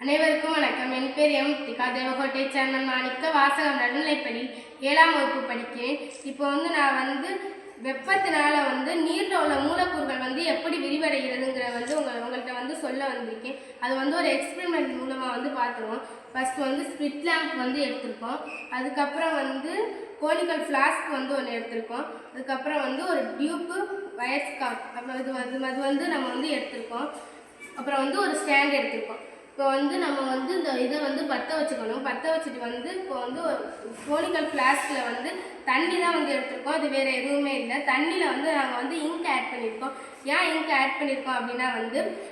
அனைவருக்கும் வணக்கம். என் பேர் எம் திகா. தேவகோட்டை சேர்மன் மாணிக்க வாசகம் நடுநிலைப்பள்ளி 7ஆம் வகுப்பு படிக்கிறேன். இப்போ நான் வெப்பத்தினால நீரில் உள்ள மூலக்கூறுகள் எப்படி விரிவடைகிறதுங்கிற உங்கள்கிட்ட சொல்ல வந்திருக்கேன். அது ஒரு எக்ஸ்பெரிமெண்ட் மூலமாக பார்த்துருவோம். ஃபஸ்ட்டு ஸ்பிரிட் லேம்ப் எடுத்திருக்கோம். அதுக்கப்புறம் கோனிக்கல் ஃப்ளாஸ்க் ஒன்று எடுத்திருக்கோம். அதுக்கப்புறம் ஒரு டியூப்பு வயர் ஸ்கார்ப் அது நம்ம எடுத்திருக்கோம். அப்புறம் ஒரு ஸ்டாண்ட் எடுத்திருக்கோம். இப்போ நம்ம இந்த இதை பற்ற வச்சுக்கணும். பற்ற வச்சுட்டு இப்போ ஒரு கோனிக்கல் ஃப்ளாஸ்கில் தண்ணி தான் எடுத்திருக்கோம். அது வேறு எதுவுமே இல்லை. தண்ணியில் நாங்கள் இங்க் ஆட் பண்ணியிருக்கோம். ஏன் இங்க் ஆட் பண்ணியிருக்கோம் அப்படின்னா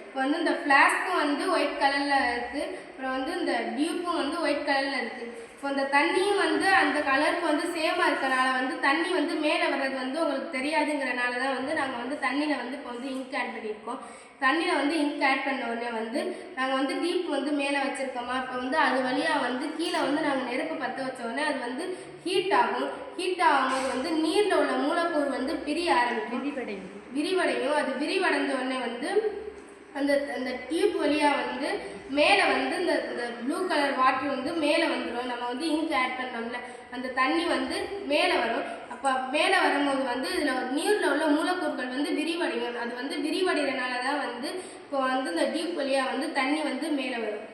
இப்போ இந்த ஃப்ளாஸ்க்கும் ஒயிட் கலரில் இருக்குது. அப்புறம் இந்த டியூப்பும் ஒயிட் கலரில் இருக்குது. இப்போ இந்த தண்ணியும் அந்த கலருக்கு சேமாக இருக்கிறனால தண்ணி மேலே வர்றது உங்களுக்கு தெரியாதுங்கிறனால தான் நாங்கள் தண்ணியில் இப்போ இங்க் ஆட் பண்ணியிருக்கோம். தண்ணியில் இங்க் ஆட் பண்ண உடனே நாங்கள் டீப் மேலே வச்சுருக்கோமா. இப்போ அது வழியாக கீழே நாங்கள் நெருப்பு பற்ற வச்ச உடனே அது ஹீட் ஆகும். ஹீட் ஆகும்போது நீரில் உள்ள மூலக்கூறு பிரிய ஆரம்பிக்கும், விரிவடையும். அது விரிவடைஞ்ச உடனே அந்த டியூப் வழியாக மேலே இந்த ப்ளூ கலர் வாட்டர் மேலே வந்துடும். நம்ம இங்க் ஆட் பண்ணோம்ல, அந்த தண்ணி மேலே வரும். அப்போ மேலே வரும்போது இதில் நீரில் உள்ள மூலக்கூறுகள் விரிவடையும். அது விரிவடைகிறனால தான் இப்போ இந்த டியூப் வழியாக தண்ணி மேலே வரும்.